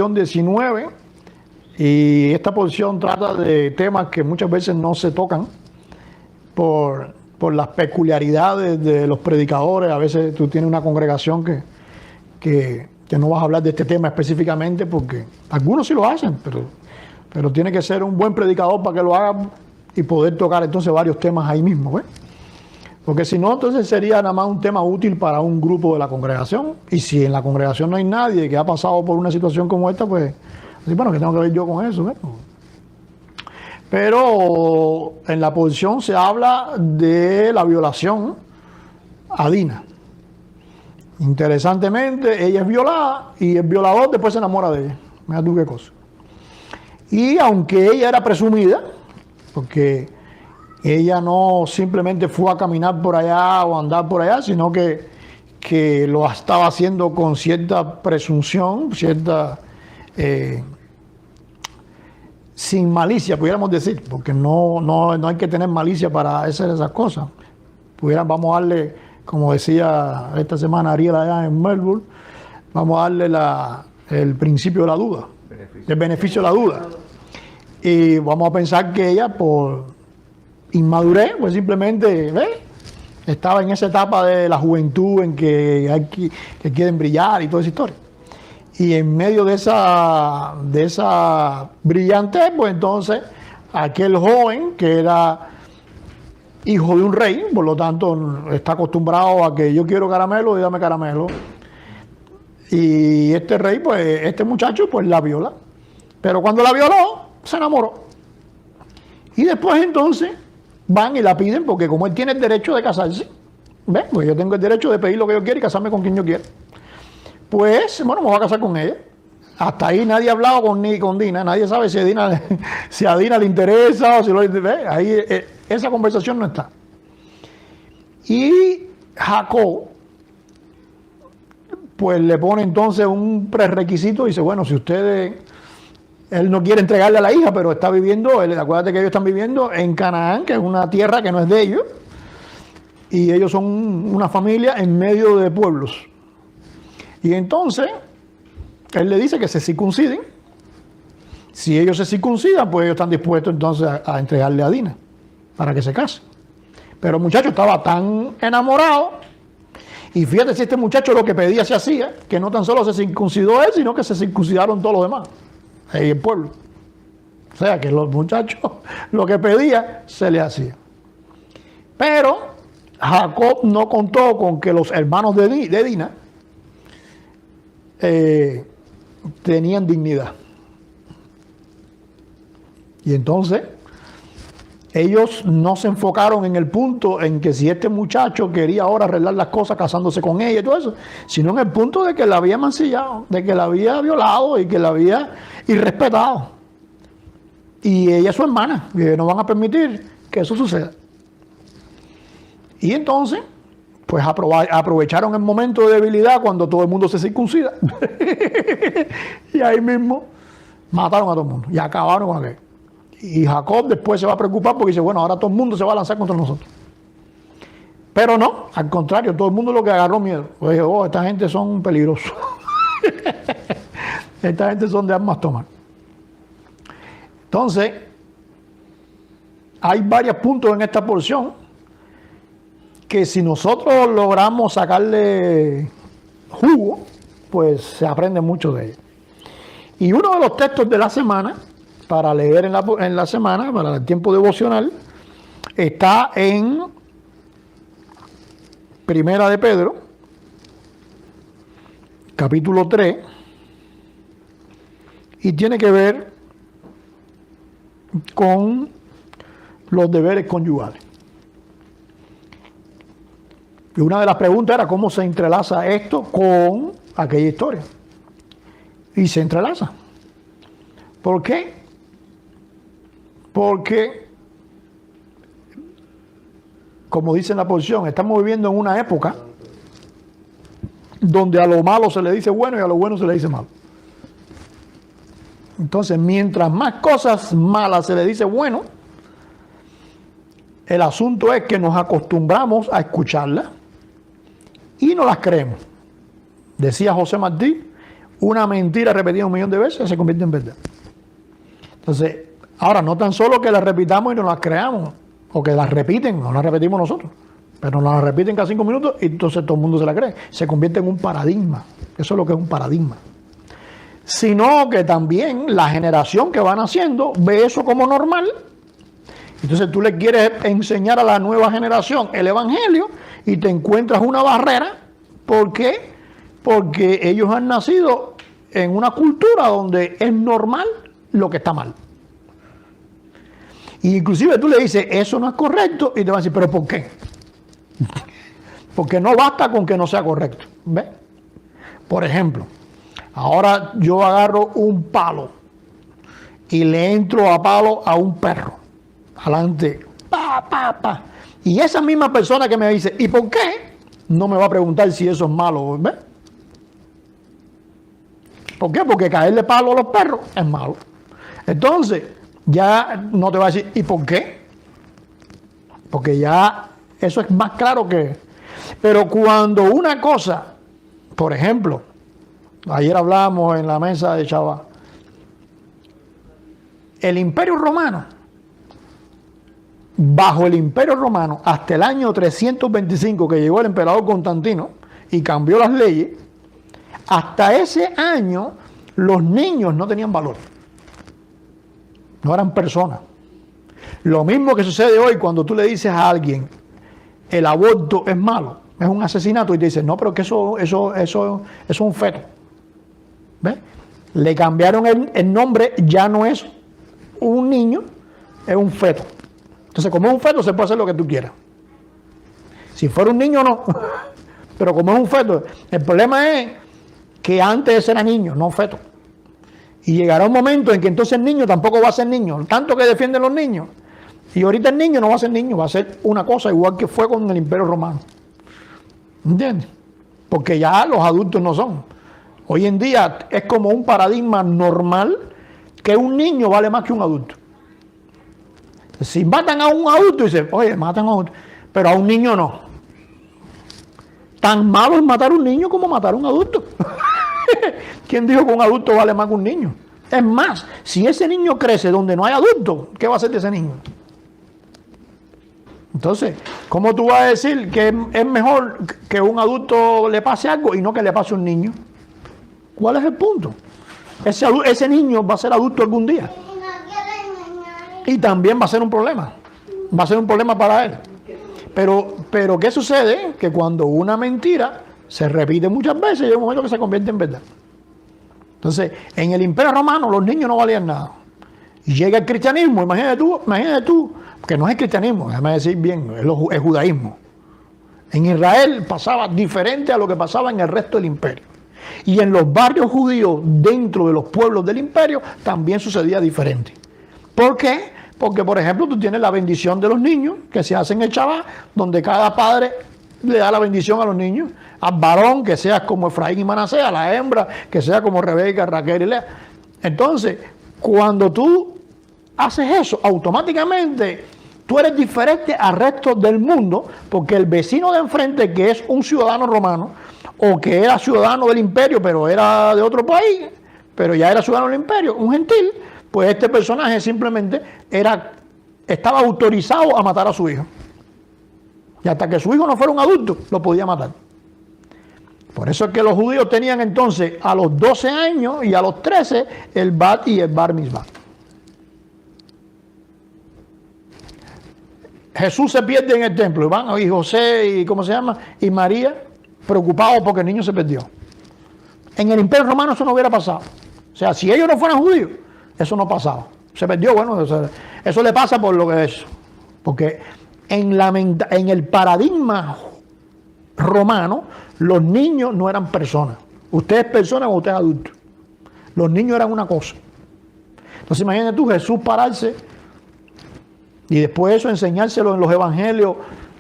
19, y esta posición trata de temas que muchas veces no se tocan por las peculiaridades de los predicadores. A veces tú tienes una congregación que no vas a hablar de este tema específicamente, porque algunos sí lo hacen, pero tiene que ser un buen predicador para que lo haga y poder tocar entonces varios temas ahí mismo, ¿ves? Porque si no, entonces sería nada más un tema útil para un grupo de la congregación. Y si en la congregación no hay nadie que ha pasado por una situación como esta, pues, bueno, ¿qué tengo que ver yo con eso? Pero en la posición se habla de la violación a Dina. Interesantemente, ella es violada y el violador después se enamora de ella. Mira tú qué cosa. Y aunque ella era presumida, porque ella no simplemente fue a caminar por allá o a andar por allá, sino que lo estaba haciendo con cierta presunción, sin malicia, pudiéramos decir, porque no hay que tener malicia para hacer esas cosas. Vamos a darle, como decía esta semana Ariel allá en Melbourne, vamos a darle el principio de la duda, el beneficio de la duda. Y vamos a pensar que ella, por inmadurez, pues simplemente estaba en esa etapa de la juventud en que quieren brillar y toda esa historia. Y en medio de esa brillantez, pues entonces aquel joven que era hijo de un rey, por lo tanto está acostumbrado a que yo quiero caramelo y dame caramelo. Y este rey, pues este muchacho, pues la viola. Pero cuando la violó, se enamoró. Y después entonces van y la piden, porque como él tiene el derecho de casarse, ¿ves? Pues yo tengo el derecho de pedir lo que yo quiera y casarme con quien yo quiera. Pues, bueno, me voy a casar con ella. Hasta ahí nadie ha hablado con Dina, nadie sabe si a Dina le interesa o si lo ¿ves? Ahí esa conversación no está. Y Jacob, pues le pone entonces un prerequisito y dice, bueno, si él no quiere entregarle a la hija, pero está viviendo, acuérdate que ellos están viviendo en Canaán, que es una tierra que no es de ellos, y ellos son una familia en medio de pueblos. Y entonces, él le dice que se circunciden. Si ellos se circuncidan, pues ellos están dispuestos entonces a entregarle a Dina para que se case. Pero el muchacho estaba tan enamorado, y fíjate si este muchacho lo que pedía se hacía, que no tan solo se circuncidó él, sino que se circuncidaron todos los demás. Ahí el pueblo. O sea que los muchachos lo que pedía se le hacía. Pero Jacob no contó con que los hermanos de Dina tenían dignidad. Y entonces ellos no se enfocaron en el punto en que si este muchacho quería ahora arreglar las cosas casándose con ella y todo eso, sino en el punto de que la había mancillado, de que la había violado y que la había irrespetado. Y ella es su hermana, y no van a permitir que eso suceda. Y entonces, pues aprovecharon el momento de debilidad cuando todo el mundo se circuncida. Y ahí mismo mataron a todo el mundo y acabaron con aquello. Y Jacob después se va a preocupar porque dice, bueno, ahora todo el mundo se va a lanzar contra nosotros. Pero no, al contrario, todo el mundo lo que agarró miedo. Pues dije, esta gente son peligrosos. Esta gente son de armas tomar. Entonces, hay varios puntos en esta porción que si nosotros logramos sacarle jugo, pues se aprende mucho de ellos. Y uno de los textos de la semana, para leer en la semana, para el tiempo devocional, está en Primera de Pedro, capítulo 3, y tiene que ver con los deberes conyugales. Y una de las preguntas era cómo se entrelaza esto con aquella historia. Y se entrelaza. ¿Por qué? Porque, como dice en la porción, estamos viviendo en una época donde a lo malo se le dice bueno y a lo bueno se le dice malo. Entonces, mientras más cosas malas se le dice bueno, el asunto es que nos acostumbramos a escucharlas y no las creemos. Decía José Martí, una mentira repetida 1.000.000 de veces se convierte en verdad. Entonces, ahora no tan solo que la repitamos y nos las creamos, o que las repiten, no las repetimos nosotros, pero nos las repiten cada 5 minutos y entonces todo el mundo se la cree. Se convierte en un paradigma. Eso es lo que es un paradigma. Sino que también la generación que va naciendo ve eso como normal. Entonces tú le quieres enseñar a la nueva generación el evangelio y te encuentras una barrera. ¿Por qué? Porque ellos han nacido en una cultura donde es normal lo que está mal. Y inclusive tú le dices, eso no es correcto, y te van a decir, ¿pero por qué? Porque no basta con que no sea correcto. ¿Ves? Por ejemplo, ahora yo agarro un palo y le entro a palo a un perro. Adelante, pa, pa, pa. Y esa misma persona que me dice, ¿y por qué? No me va a preguntar si eso es malo. ¿Ves? ¿Por qué? Porque caerle palo a los perros es malo. Entonces, ya no te va a decir, ¿y por qué? Porque ya eso es más claro que... Pero cuando una cosa, por ejemplo, ayer hablábamos en la mesa de Shabbat, el Imperio Romano, bajo el Imperio Romano, hasta el año 325 que llegó el emperador Constantino y cambió las leyes, hasta ese año los niños no tenían valor. No eran personas. Lo mismo que sucede hoy cuando tú le dices a alguien el aborto es malo, es un asesinato, y te dicen, no, pero que eso es un feto. ¿Ves? Le cambiaron el nombre, ya no es un niño, es un feto. Entonces, como es un feto, se puede hacer lo que tú quieras. Si fuera un niño, no. Pero como es un feto, el problema es que antes era niño, no feto. Y llegará un momento en que entonces el niño tampoco va a ser niño, tanto que defienden los niños. Y ahorita el niño no va a ser niño, va a ser una cosa igual que fue con el Imperio Romano. ¿Entiendes? Porque ya los adultos no son. Hoy en día es como un paradigma normal que un niño vale más que un adulto. Si matan a un adulto, dicen, oye, matan a un adulto, pero a un niño no. Tan malo es matar a un niño como matar a un adulto. ¿Quién dijo que un adulto vale más que un niño? Es más, si ese niño crece donde no hay adulto, ¿qué va a hacer de ese niño? Entonces, ¿cómo tú vas a decir que es mejor que un adulto le pase algo y no que le pase a un niño? ¿Cuál es el punto? Ese niño va a ser adulto algún día. Y también va a ser un problema. Va a ser un problema para él. Pero ¿qué sucede? Que cuando una mentira se repite muchas veces, llega un momento que se convierte en verdad. Entonces, en el Imperio Romano los niños no valían nada. Y llega el cristianismo, imagínate tú, que no es el cristianismo, déjame decir bien, es el judaísmo. En Israel pasaba diferente a lo que pasaba en el resto del imperio. Y en los barrios judíos, dentro de los pueblos del imperio, también sucedía diferente. ¿Por qué? Porque, por ejemplo, tú tienes la bendición de los niños, que se hace en el Shabbat, donde cada padre le da la bendición a los niños, al varón que seas como Efraín y Manasés, a la hembra que sea como Rebeca, Raquel y Lea. Entonces, cuando tú haces eso, automáticamente tú eres diferente al resto del mundo, porque el vecino de enfrente, que es un ciudadano romano, o que era ciudadano del imperio, pero era de otro país, pero ya era ciudadano del imperio, un gentil, pues este personaje simplemente estaba autorizado a matar a su hijo. Y hasta que su hijo no fuera un adulto, lo podía matar. Por eso es que los judíos tenían entonces a los 12 años y a los 13 el bat y el bar mitzvah. Jesús se pierde en el templo, y van y José y ¿cómo se llama? Y María preocupados porque el niño se perdió. En el Imperio Romano eso no hubiera pasado. O sea, si ellos no fueran judíos, eso no pasaba. Se perdió, bueno, eso le pasa por lo que es. Porque en el paradigma romano, los niños no eran personas. Usted es persona o usted es adulto. Los niños eran una cosa. Entonces imagínate tú, Jesús pararse y después eso enseñárselo en los evangelios,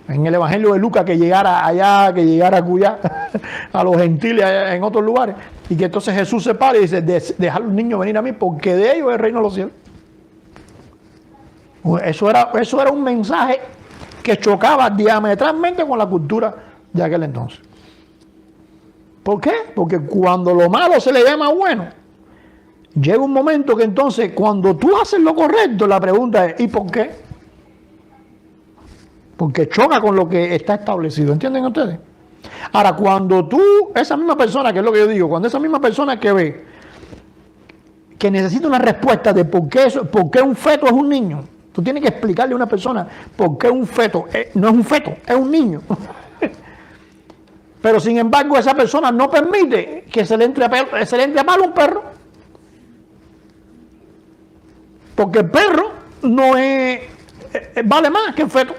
en el evangelio de Lucas, que llegara allá, que llegara acullá, a los gentiles allá, en otros lugares, y que entonces Jesús se pare y dice, dejar a los niños venir a mí, porque de ellos es el reino de los cielos. Eso era un mensaje que chocaba diametralmente con la cultura de aquel entonces. ¿Por qué? Porque cuando lo malo se le llama bueno, llega un momento que entonces cuando tú haces lo correcto, la pregunta es, ¿y por qué? Porque choca con lo que está establecido. ¿Entienden ustedes? Ahora, cuando tú, esa misma persona, que es lo que yo digo, cuando esa misma persona que ve que necesita una respuesta de por qué un feto es un niño, tú tienes que explicarle a una persona por qué un feto no es un feto, es un niño. Pero sin embargo, esa persona no permite que se le entre a palo a un perro. Porque el perro no es, vale más que el feto.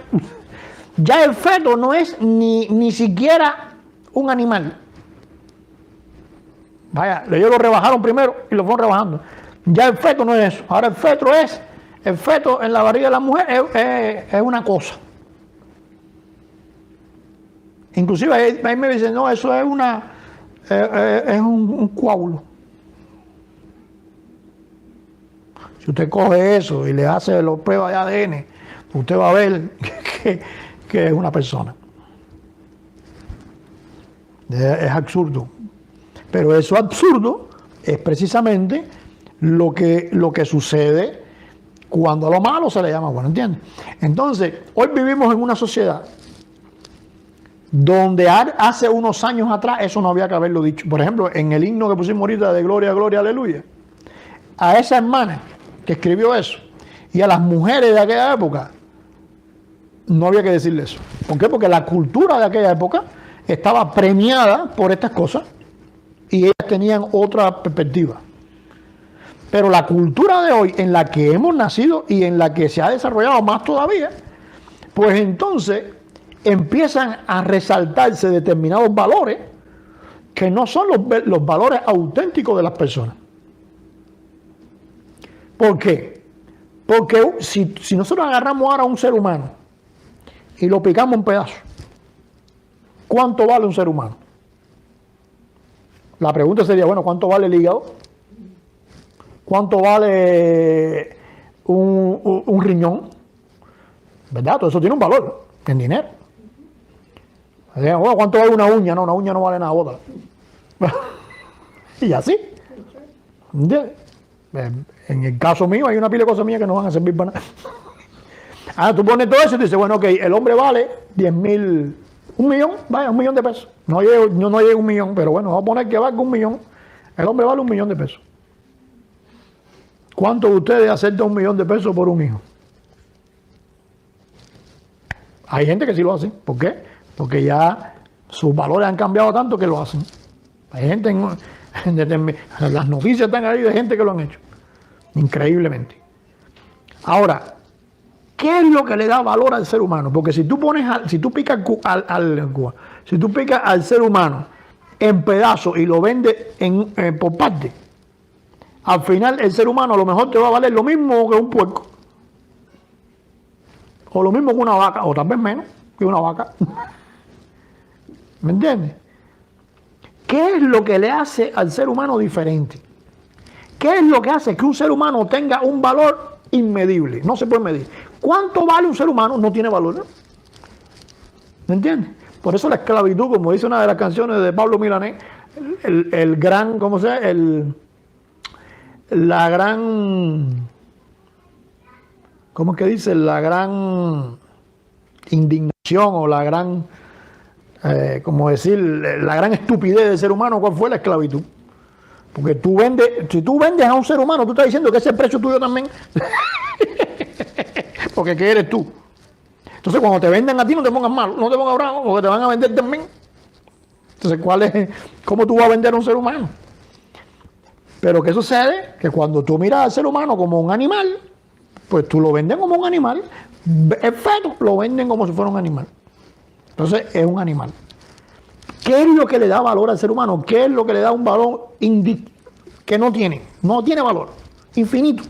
Ya el feto no es ni siquiera un animal. Vaya, ellos lo rebajaron primero y lo fueron rebajando. Ya el feto no es eso. Ahora el feto en la barriga de la mujer es una cosa. Inclusive ahí me dicen, no, eso es un coágulo. Si usted coge eso y le hace las pruebas de ADN, usted va a ver que es una persona. Es absurdo. Pero eso absurdo es precisamente lo que sucede cuando a lo malo se le llama bueno, ¿entiendes? Entonces, hoy vivimos en una sociedad donde hace unos años atrás eso no había que haberlo dicho. Por ejemplo, en el himno que pusimos ahorita de Gloria, Gloria, Aleluya, a esa hermana que escribió eso y a las mujeres de aquella época no había que decirle eso. ¿Por qué? Porque la cultura de aquella época estaba premiada por estas cosas y ellas tenían otra perspectiva. Pero la cultura de hoy, en la que hemos nacido y en la que se ha desarrollado más todavía, pues entonces empiezan a resaltarse determinados valores que no son los valores auténticos de las personas. ¿Por qué? Porque si nosotros agarramos ahora a un ser humano y lo picamos en pedazos, ¿cuánto vale un ser humano? La pregunta sería, bueno, ¿cuánto vale el hígado? ¿Cuánto vale un riñón? ¿Verdad? Todo eso tiene un valor en dinero. ¿Cuánto vale una uña? No, una uña no vale nada, bótala. Y así. ¿Entiendes? En el caso mío hay una pila de cosas mías que no van a servir para nada. Ah, tú pones todo eso y dices, bueno, ok, el hombre vale 10.000, 1.000.000, vaya, 1.000.000 de pesos. No llega a 1.000.000, pero bueno, vamos a poner que valga 1.000.000. El hombre vale 1.000.000 de pesos. ¿Cuántos de ustedes aceptan 1.000.000 de pesos por un hijo? Hay gente que sí lo hace. ¿Por qué? Porque ya sus valores han cambiado tanto que lo hacen. Hay gente, las noticias están ahí de gente que lo han hecho. Increíblemente. Ahora, ¿qué es lo que le da valor al ser humano? Porque si tú picas al ser humano en pedazos y lo vendes por parte, al final el ser humano a lo mejor te va a valer lo mismo que un puerco. O lo mismo que una vaca, o tal vez menos que una vaca. ¿Me entiendes? ¿Qué es lo que le hace al ser humano diferente? ¿Qué es lo que hace que un ser humano tenga un valor inmedible? No se puede medir. ¿Cuánto vale un ser humano? No tiene valor, ¿no? ¿Me entiendes? Por eso la esclavitud, como dice una de las canciones de Pablo Milanés, el gran, ¿cómo se llama? La gran, ¿cómo es que dice? La gran indignación o la gran, como decir, la gran estupidez del ser humano, ¿cuál fue? La esclavitud. Porque si tú vendes a un ser humano, tú estás diciendo que ese es el precio tuyo también. Porque ¿qué eres tú? Entonces cuando te venden a ti no te pongas malo, no te pongas bravo, porque te van a vender también. Entonces, ¿cómo tú vas a vender a un ser humano? Pero ¿qué sucede? Que cuando tú miras al ser humano como un animal, pues tú lo vendes como un animal. El feto lo venden como si fuera un animal. Entonces es un animal. ¿Qué es lo que le da valor al ser humano? ¿Qué es lo que le da un valor que no tiene? No tiene valor. Infinito.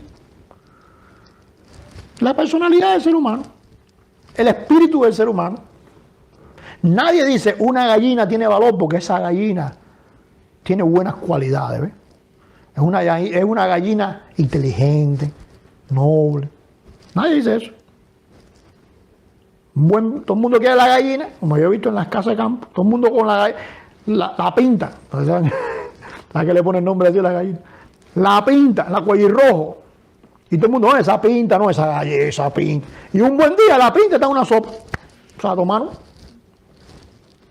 La personalidad del ser humano. El espíritu del ser humano. Nadie dice una gallina tiene valor porque esa gallina tiene buenas cualidades. ¿Ves? Es una gallina inteligente, noble. Nadie dice eso. Todo el mundo quiere la gallina, como yo he visto en las casas de campo. Todo el mundo con la gallina. La pinta. ¿Sabes qué le pone el nombre así a la gallina? La pinta, la cuellirrojo. Y todo el mundo, no, esa pinta, no, esa pinta. Y un buen día la pinta está en una sopa. O sea, tomaron.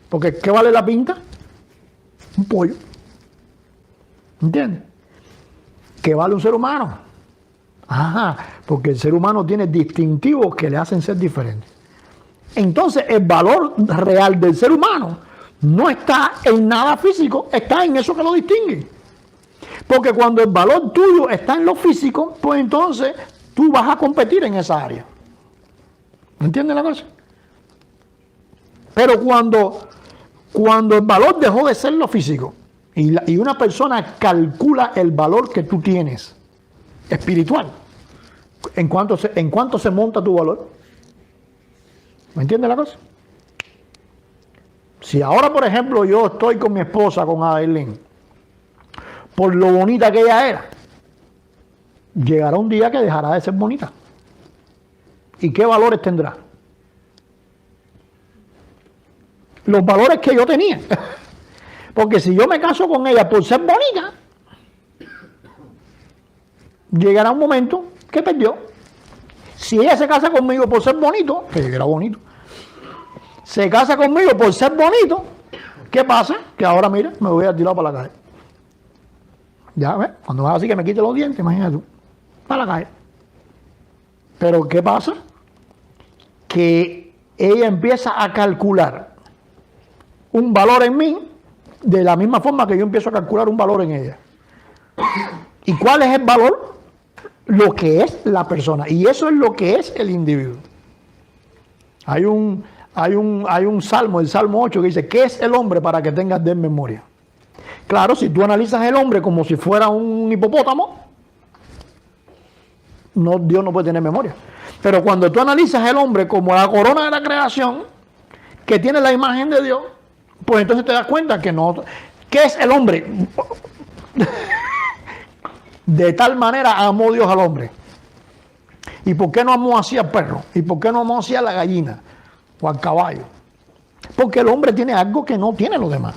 Porque ¿qué vale la pinta? Un pollo. ¿Entiendes? ¿Qué vale un ser humano? Ajá, porque el ser humano tiene distintivos que le hacen ser diferente. Entonces, el valor real del ser humano no está en nada físico, está en eso que lo distingue. Porque cuando el valor tuyo está en lo físico, pues entonces tú vas a competir en esa área. ¿Entiendes la cosa? Pero cuando el valor dejó de ser lo físico y una persona calcula el valor que tú tienes espiritual, ¿en cuánto se monta tu valor? ¿Me entiendes la cosa? Si ahora, por ejemplo, yo estoy con mi esposa, con Adeline, por lo bonita que ella era, llegará un día que dejará de ser bonita. ¿Y qué valores tendrá? Los valores que yo tenía. Porque si yo me caso con ella por ser bonita, llegará un momento que perdió. Si ella se casa conmigo por ser bonito, que era bonito, se casa conmigo por ser bonito, ¿qué pasa? Que ahora, mira, me voy a tirar para la calle. Ya ves, cuando vas así que me quite los dientes, imagínate tú, para la calle. Pero ¿qué pasa? Que ella empieza a calcular un valor en mí de la misma forma que yo empiezo a calcular un valor en ella. ¿Y cuál es el valor? Lo que es la persona. Y eso es lo que es el individuo. Hay un salmo, el Salmo 8, que dice, ¿qué es el hombre para que tengas de memoria? Claro, si tú analizas el hombre como si fuera un hipopótamo, Dios no puede tener memoria. Pero cuando tú analizas el hombre como la corona de la creación, que tiene la imagen de Dios, pues entonces te das cuenta que no. ¿Qué es el hombre? De tal manera amó Dios al hombre. ¿Y por qué no amó así al perro? ¿Y por qué no amó así a la gallina o al caballo? Porque el hombre tiene algo que no tiene los demás.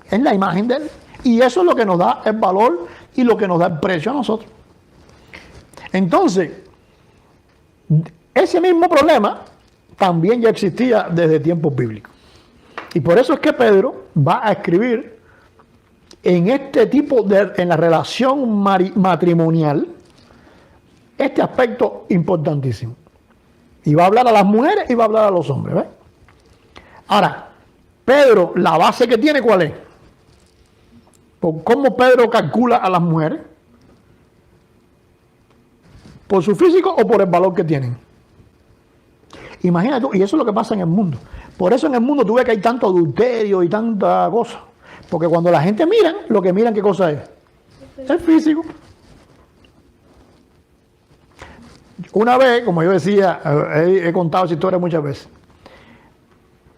Es la imagen de él. Y eso es lo que nos da el valor y lo que nos da el precio a nosotros. Entonces, ese mismo problema también ya existía desde tiempos bíblicos. Y por eso es que Pedro va a escribir en este tipo en la relación matrimonial, este aspecto importantísimo. Y va a hablar a las mujeres y va a hablar a los hombres, ¿ves? Ahora, Pedro, la base que tiene, ¿cuál es? ¿Cómo Pedro calcula a las mujeres? ¿Por su físico o por el valor que tienen? Imagínate tú, y eso es lo que pasa en el mundo. Por eso en el mundo tú ves que hay tanto adulterio y tanta cosa. Porque cuando la gente mira, lo que miran, ¿qué cosa es? El físico. Una vez, como yo decía, he contado esa historia muchas veces.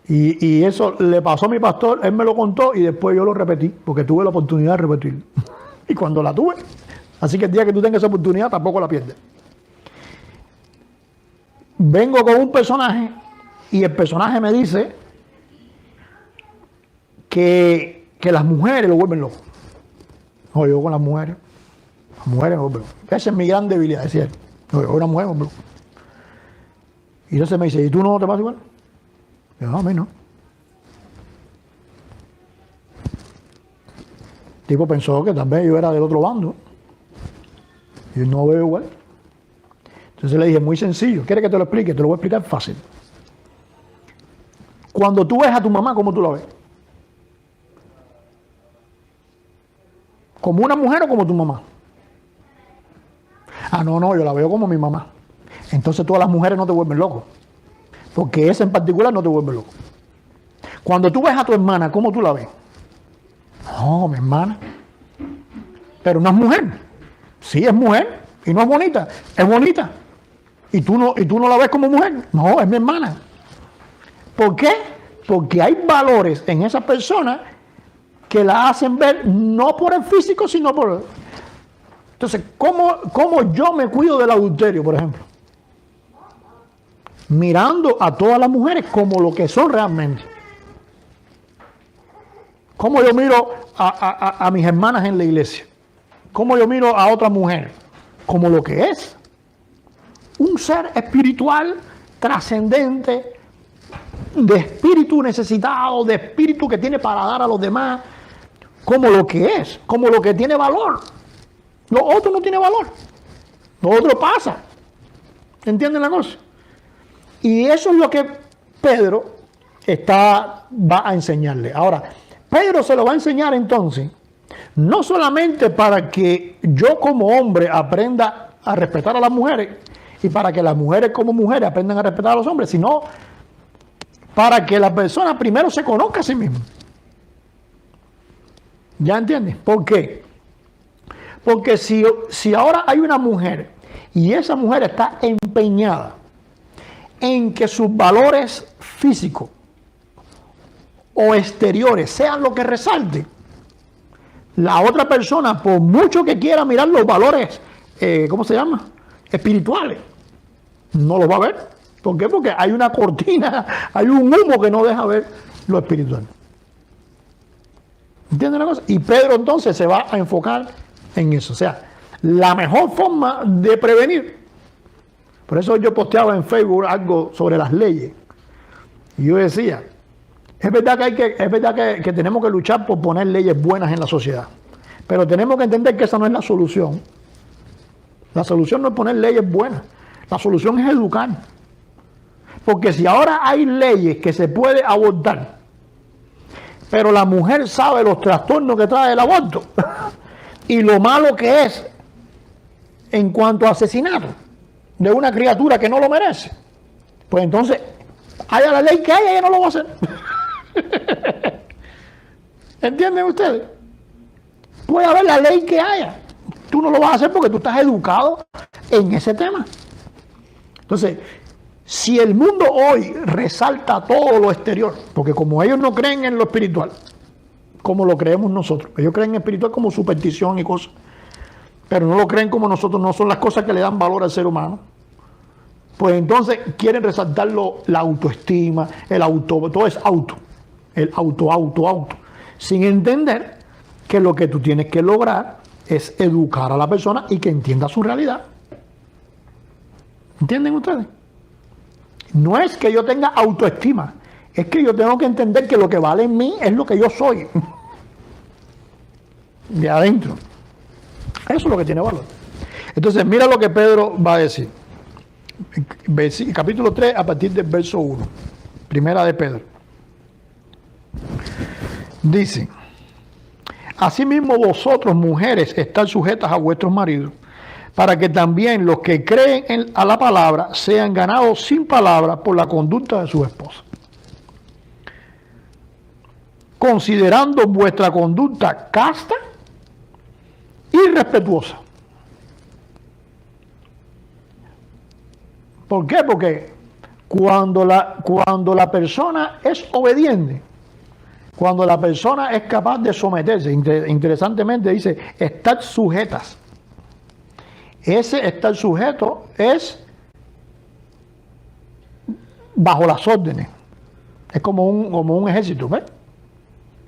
Y eso le pasó a mi pastor, él me lo contó y después yo lo repetí, porque tuve la oportunidad de repetirlo. Y cuando la tuve, así que el día que tú tengas esa oportunidad, tampoco la pierdes. Vengo con un personaje y el personaje me dice que las mujeres lo vuelven loco. No, yo con las mujeres me vuelven loco. Esa es mi gran debilidad, es cierto. No, yo una mujer me vuelvo loco. Y entonces me dice, ¿y tú no te pasa igual? Yo, no, a mí no. El tipo pensó que tal vez yo era del otro bando. Y yo no veo igual. Entonces le dije, muy sencillo. ¿Quieres que te lo explique? Te lo voy a explicar fácil. Cuando tú ves a tu mamá, ¿cómo tú la ves? ¿Como una mujer o como tu mamá? Ah, no, yo la veo como mi mamá. Entonces todas las mujeres no te vuelven loco. Porque esa en particular no te vuelve loco. Cuando tú ves a tu hermana, ¿cómo tú la ves? No, mi hermana. Pero no es mujer. Sí, es mujer. Y no es bonita. Es bonita. ¿Y tú no la ves como mujer? No, es mi hermana. ¿Por qué? Porque hay valores en esa persona que la hacen ver no por el físico, sino por... Entonces, ¿cómo yo me cuido del adulterio, por ejemplo? Mirando a todas las mujeres como lo que son realmente. ¿Cómo yo miro a mis hermanas en la iglesia? ¿Cómo yo miro a otra mujer? Como lo que es. Un ser espiritual, trascendente, de espíritu necesitado, de espíritu que tiene para dar a los demás, como lo que es, como lo que tiene valor. Lo otro no tiene valor. Lo otro pasa. ¿Entienden la cosa? Y eso es lo que Pedro va a enseñarle. Ahora, Pedro se lo va a enseñar entonces, no solamente para que yo como hombre aprenda a respetar a las mujeres y para que las mujeres como mujeres aprendan a respetar a los hombres, sino para que la persona primero se conozca a sí misma. ¿Ya entiendes? ¿Por qué? Porque si ahora hay una mujer y esa mujer está empeñada en que sus valores físicos o exteriores sean lo que resalte, la otra persona, por mucho que quiera mirar los valores, ¿cómo se llama? Espirituales, no los va a ver. ¿Por qué? Porque hay una cortina, hay un humo que no deja ver lo espiritual. ¿Entienden la cosa? Y Pedro entonces se va a enfocar en eso. O sea, la mejor forma de prevenir. Por eso yo posteaba en Facebook algo sobre las leyes. Y yo decía, es verdad que tenemos que luchar por poner leyes buenas en la sociedad. Pero tenemos que entender que esa no es la solución. La solución no es poner leyes buenas. La solución es educar. Porque si ahora hay leyes que se puede abortar, pero la mujer sabe los trastornos que trae el aborto y lo malo que es en cuanto a asesinato de una criatura que no lo merece, pues entonces haya la ley que haya, ella no lo va a hacer. ¿Entienden ustedes? Puede haber la ley que haya, tú no lo vas a hacer porque tú estás educado en ese tema. Entonces, si el mundo hoy resalta todo lo exterior, porque como ellos no creen en lo espiritual, como lo creemos nosotros, ellos creen en espiritual como superstición y cosas, pero no lo creen como nosotros, no son las cosas que le dan valor al ser humano, pues entonces quieren resaltar la autoestima, el auto, todo es auto, el auto, sin entender que lo que tú tienes que lograr es educar a la persona y que entienda su realidad. ¿Entienden ustedes? No es que yo tenga autoestima, es que yo tengo que entender que lo que vale en mí es lo que yo soy. De adentro. Eso es lo que tiene valor. Entonces, mira lo que Pedro va a decir. Capítulo 3, a partir del verso 1. Primera de Pedro. Dice: asimismo vosotros, mujeres, estad sujetas a vuestros maridos, para que también los que creen a la palabra sean ganados sin palabra por la conducta de sus esposas, considerando vuestra conducta casta y respetuosa. ¿Por qué? Porque cuando la persona es obediente, cuando la persona es capaz de someterse, interesantemente dice, estar sujetas. Ese estar sujeto es bajo las órdenes. Es como un ejército, ¿ves?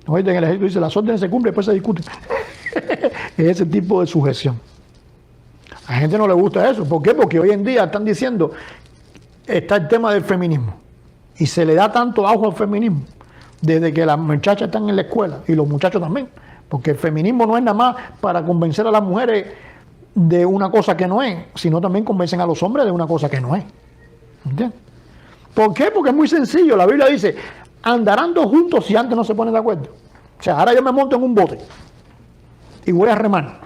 Oíste, en el ejército dice, las órdenes se cumplen, después se discuten. Es ese tipo de sujeción. A la gente no le gusta eso. ¿Por qué? Porque hoy en día están diciendo, está el tema del feminismo. Y se le da tanto auge al feminismo, desde que las muchachas están en la escuela, y los muchachos también. Porque el feminismo no es nada más para convencer a las mujeres de una cosa que no es, sino también convencen a los hombres de una cosa que no es. ¿Entiendes? ¿Por qué? Porque es muy sencillo. La Biblia dice, andarán dos juntos si antes no se ponen de acuerdo. O sea, ahora yo me monto en un bote y voy a remar.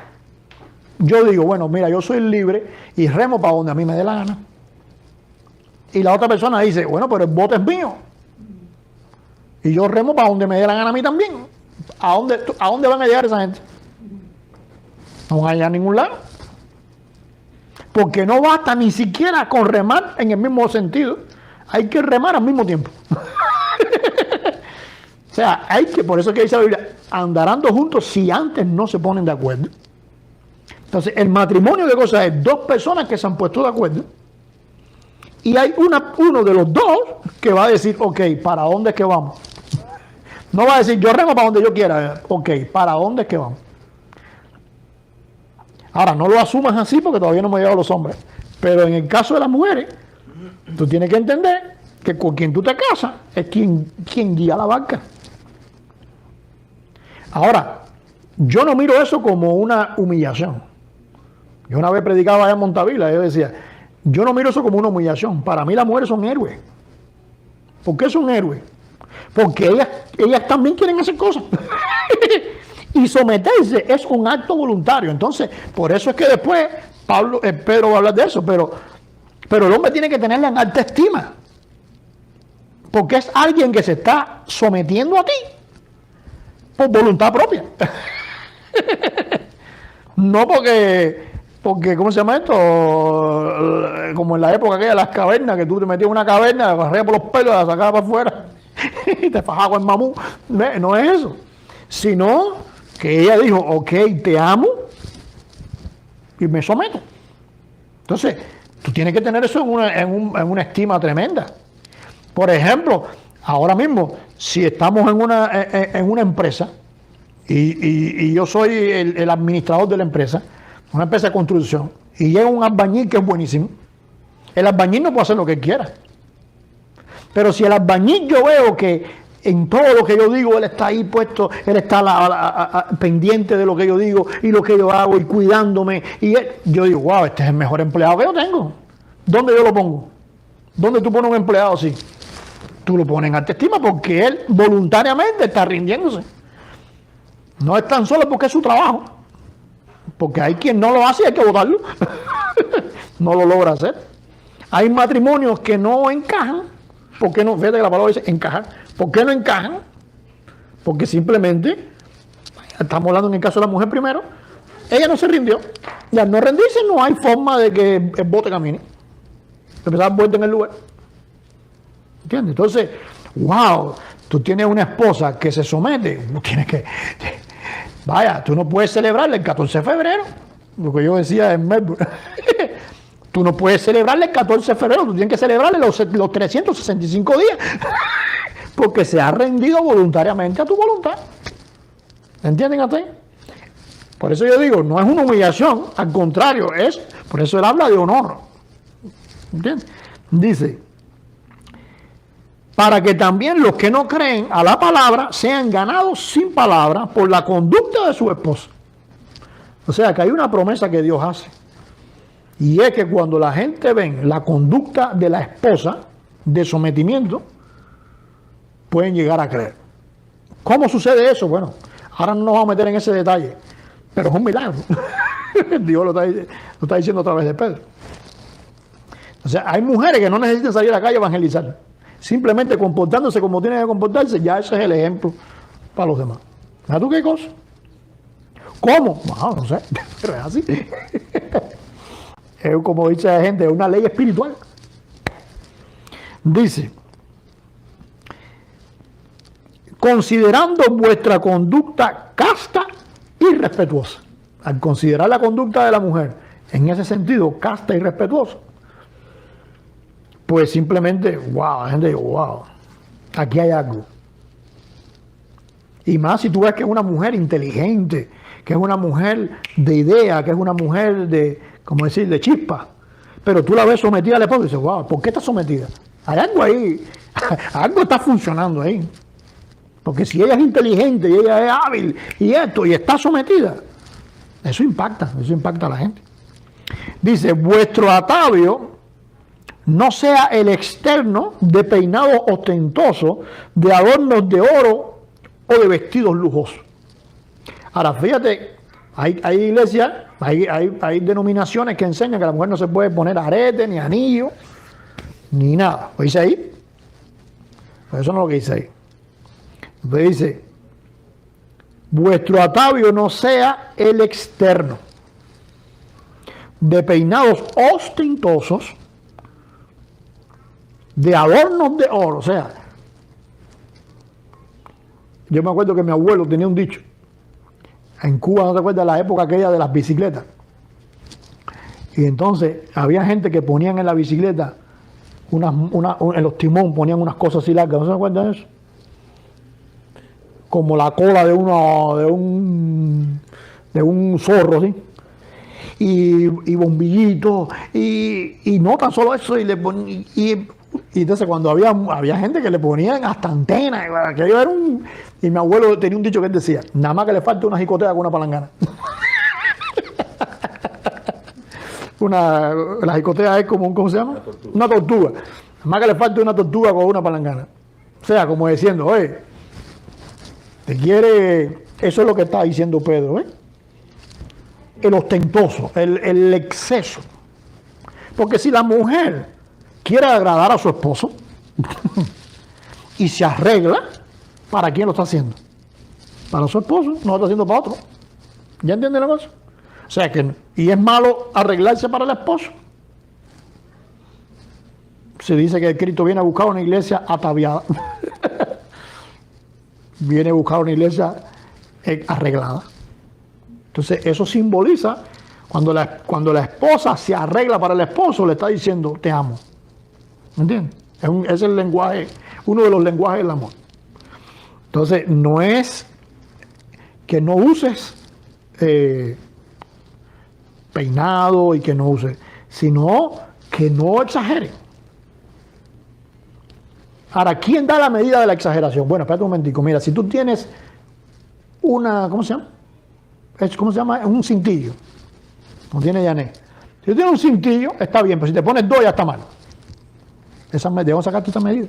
Yo digo, bueno, mira, yo soy libre y remo para donde a mí me dé la gana. Y la otra persona dice, bueno, pero el bote es mío. Y yo remo para donde me dé la gana a mí también. ¿A dónde van a llegar esa gente? No van a llegar a ningún lado. Porque no basta ni siquiera con remar en el mismo sentido. Hay que remar al mismo tiempo. O sea, por eso es que dice la Biblia, andarán dos juntos si antes no se ponen de acuerdo. Entonces, el matrimonio de cosas es dos personas que se han puesto de acuerdo. Y hay uno de los dos que va a decir, ok, ¿para dónde es que vamos? No va a decir, yo remo para donde yo quiera. Ok, ¿para dónde es que vamos? Ahora, no lo asumas así porque todavía no hemos llegado a los hombres. Pero en el caso de las mujeres, tú tienes que entender que con quien tú te casas es quien guía la barca. Ahora, yo no miro eso como una humillación. Yo una vez predicaba allá en Montavila, yo decía, yo no miro eso como una humillación. Para mí las mujeres son héroes. ¿Por qué son héroes? Porque ellas también quieren hacer cosas. Y someterse es un acto voluntario. Entonces, por eso es que después Pedro va a hablar de eso, pero el hombre tiene que tenerla en alta estima. Porque es alguien que se está sometiendo a ti por voluntad propia. No porque, ¿cómo se llama esto? Como en la época aquella de las cavernas, que tú te metías en una caverna, la agarrabas por los pelos, la sacabas para afuera y te fajabas con el mamú. No es eso. Sino que ella dijo, ok, te amo y me someto. Entonces, tú tienes que tener eso en una estima tremenda. Por ejemplo, ahora mismo, si estamos en una empresa y yo soy el administrador de la empresa, una empresa de construcción, y llega un albañil que es buenísimo, el albañil no puede hacer lo que quiera. Pero si el albañil yo veo que en todo lo que yo digo, él está ahí puesto, él está pendiente de lo que yo digo y lo que yo hago y cuidándome. Y yo digo, wow, este es el mejor empleado que yo tengo. ¿Dónde yo lo pongo? ¿Dónde tú pones un empleado así? Tú lo pones en alta estima porque él voluntariamente está rindiéndose. No es tan solo porque es su trabajo. Porque hay quien no lo hace y hay que votarlo. No lo logra hacer. Hay matrimonios que no encajan. ¿Por qué no? Fíjate que la palabra dice encajar. ¿Por qué no encajan? Porque simplemente, estamos hablando en el caso de la mujer primero, ella no se rindió. Y al no rendirse no hay forma de que el bote camine. Empezar a dar vuelta en el lugar. ¿Entiendes? Entonces, wow, tú tienes una esposa que se somete, tienes que... Vaya, tú no puedes celebrarle el 14 de febrero, lo que yo decía en Melbourne. Tú no puedes celebrarle el 14 de febrero, tú tienes que celebrarle los 365 días. Porque se ha rendido voluntariamente a tu voluntad. ¿Entienden hasta ahí? Por eso yo digo, no es una humillación, al contrario, por eso él habla de honor. ¿Entiendes? Dice, para que también los que no creen a la palabra sean ganados sin palabra por la conducta de su esposa. O sea que hay una promesa que Dios hace. Y es que cuando la gente ve la conducta de la esposa, de sometimiento, pueden llegar a creer. ¿Cómo sucede eso? Bueno, ahora no nos vamos a meter en ese detalle, pero es un milagro. Dios lo está diciendo a través de Pedro. O sea, hay mujeres que no necesitan salir a la calle a evangelizar. Simplemente comportándose como tienen que comportarse, ya ese es el ejemplo para los demás. ¿Sabes tú qué cosa? ¿Cómo? No sé, pero es así. Es como dice la gente, es una ley espiritual. Dice, considerando vuestra conducta casta y respetuosa. Al considerar la conducta de la mujer en ese sentido casta y respetuosa, pues simplemente, wow, la gente dice, wow, aquí hay algo. Y más si tú ves que es una mujer inteligente, que es una mujer de idea, que es una mujer de, como decir, de chispa. Pero tú la ves sometida al esposo y dices, wow, ¿por qué está sometida? Hay algo ahí, algo está funcionando ahí. Porque si ella es inteligente y ella es hábil y esto, y está sometida, eso impacta a la gente. Dice, vuestro atavio no sea el externo de peinados ostentosos, de adornos de oro o de vestidos lujosos. Ahora, fíjate, hay iglesias, hay denominaciones que enseñan que la mujer no se puede poner arete, ni anillo, ni nada. ¿Lo dice ahí? Pues eso no es lo que dice ahí. Entonces dice, vuestro atavio no sea el externo, de peinados ostentosos, de adornos de oro. O sea, yo me acuerdo que mi abuelo tenía un dicho. En Cuba, ¿no te acuerdas la época aquella de las bicicletas? Y entonces había gente que ponían en la bicicleta, en los timón ponían unas cosas así largas. ¿No se acuerdan de eso? como la cola de un zorro, ¿sí? Y bombillitos, y no tan solo eso, y entonces cuando había gente que le ponían hasta antenas, aquello era y mi abuelo tenía un dicho que él decía, nada más que le falta una jicotea con una palangana. La jicotea es como, ¿cómo se llama? Una tortuga. Nada más que le falta una tortuga con una palangana. O sea, como diciendo, oye, te quiere, eso es lo que está diciendo Pedro, ¿eh? El ostentoso, el exceso. Porque si la mujer quiere agradar a su esposo y se arregla, ¿para quién lo está haciendo? Para su esposo, no lo está haciendo para otro. ¿Ya entienden la cosa? O sea que, y es malo arreglarse para el esposo. Se dice que Cristo viene a buscar una iglesia ataviada. Viene a buscar una iglesia arreglada. Entonces eso simboliza cuando la esposa se arregla para el esposo, le está diciendo te amo. ¿Me entiendes? Es el lenguaje, uno de los lenguajes del amor. Entonces no es que no uses peinado y que no uses, sino que no exagere. Ahora, ¿quién da la medida de la exageración? Bueno, espérate un momentico. Mira, si tú tienes ¿cómo se llama? ¿Cómo se llama? Un cintillo. Como tiene Yané. Si tú tienes un cintillo, está bien, pero si te pones dos, ya está mal. Debemos sacarte esa medida.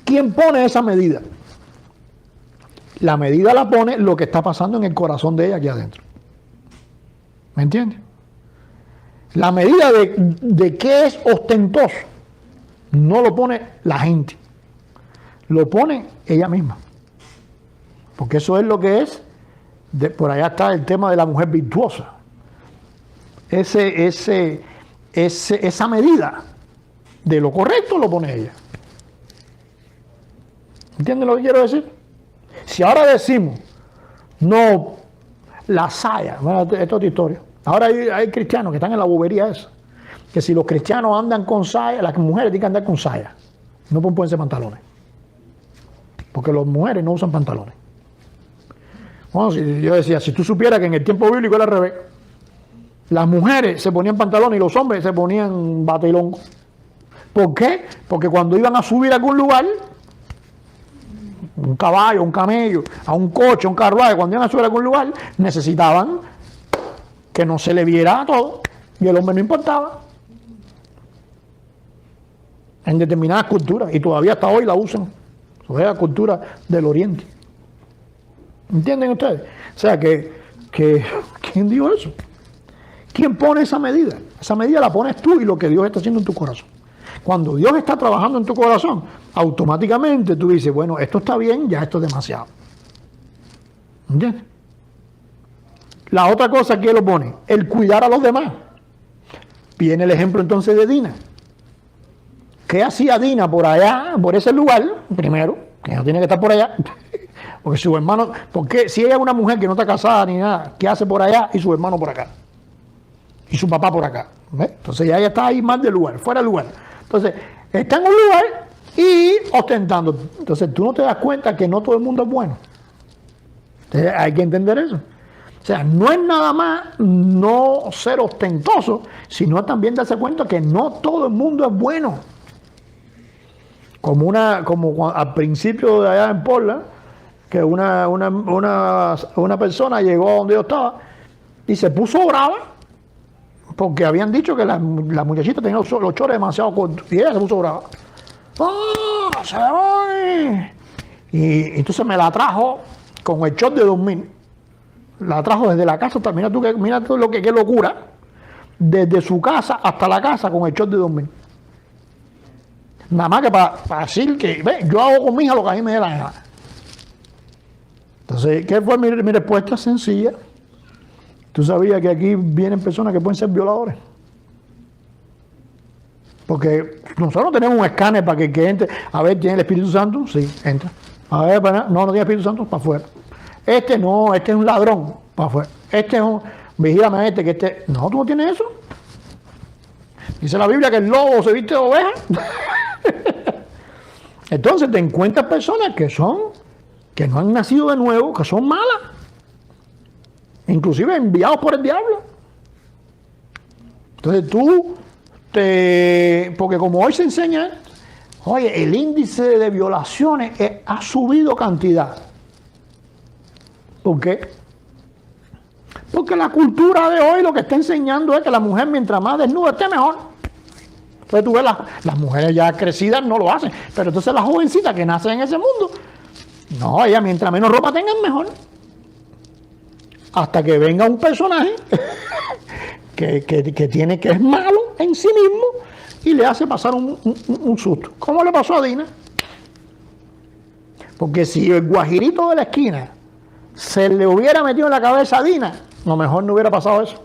¿Quién pone esa medida? La medida la pone lo que está pasando en el corazón de ella aquí adentro. ¿Me entiendes? La medida de qué es ostentoso no lo pone la gente, lo pone ella misma. Porque eso es lo que es, por allá está el tema de la mujer virtuosa. Esa medida de lo correcto lo pone ella. ¿Entienden lo que quiero decir? Si ahora decimos, no, la saya, bueno, esto es otra historia. Ahora hay cristianos que están en la bobería esa, que si los cristianos andan con saya, las mujeres tienen que andar con saya, no pueden ser pantalones, porque las mujeres no usan pantalones. Bueno, yo decía, si tú supieras que en el tiempo bíblico era al revés, las mujeres se ponían pantalones y los hombres se ponían batelón. ¿Por qué? Porque cuando iban a subir a algún lugar, un caballo, un camello, a un coche, un carruaje, cuando iban a subir a algún lugar, necesitaban que no se le viera todo y el hombre no importaba. En determinadas culturas, y todavía hasta hoy la usan. Eso es la cultura del Oriente. ¿Entienden ustedes? O sea que ¿quién dijo eso? ¿Quién pone esa medida? Esa medida la pones tú y lo que Dios está haciendo en tu corazón. Cuando Dios está trabajando en tu corazón, automáticamente tú dices, bueno, esto está bien, ya esto es demasiado. ¿Entiendes? La otra cosa que lo pone, el cuidar a los demás. Viene el ejemplo entonces de Dina. ¿Qué hacía Dina por allá, por ese lugar? Primero, que no tiene que estar por allá. Porque su hermano, porque si ella es una mujer que no está casada ni nada, ¿qué hace por allá y su hermano por acá? Y su papá por acá. ¿Ves? Entonces ya ella está ahí más del lugar, fuera del lugar. Entonces, está en un lugar y ostentando. Entonces tú no te das cuenta que no todo el mundo es bueno. Entonces, hay que entender eso. O sea, no es nada más no ser ostentoso, sino también darse cuenta que no todo el mundo es bueno. Como al principio de allá en Portland, que una persona llegó a donde yo estaba y se puso brava porque habían dicho que la muchachita tenía los chores demasiado cortos y ella se puso brava. ¡Oh, se voy! Y entonces me la trajo con el short de 2000. La trajo desde la casa hasta, mira tú qué locura, desde su casa hasta la casa con el short de 2000. Nada más que para decir que, ve, yo hago con mi hija lo que a mí me dé la gana. Entonces, ¿qué fue mi respuesta? Sencilla. ¿Tú sabías que aquí vienen personas que pueden ser violadores? Porque nosotros tenemos un escáner para que entre. A ver, ¿tiene el Espíritu Santo? Sí, entra. A ver, no tiene Espíritu Santo, para afuera. Este no, este es un ladrón, para afuera. Este es un, vigílame a este, que este. No, tú no tienes eso. Dice la Biblia que el lobo se viste de oveja. Entonces te encuentras personas que son que no han nacido de nuevo, que son malas, inclusive enviados por el diablo. Entonces porque como hoy se enseña, oye, el índice de violaciones ha subido cantidad. ¿Por qué? Porque la cultura de hoy lo que está enseñando es que la mujer mientras más desnuda esté mejor. Entonces tú ves las mujeres ya crecidas no lo hacen, pero entonces las jovencitas que nacen en ese mundo, no, ellas mientras menos ropa tengan mejor. Hasta que venga un personaje que es malo en sí mismo y le hace pasar un susto. ¿Cómo le pasó a Dina? Porque si el guajirito de la esquina se le hubiera metido en la cabeza a Dina, a lo mejor no hubiera pasado eso.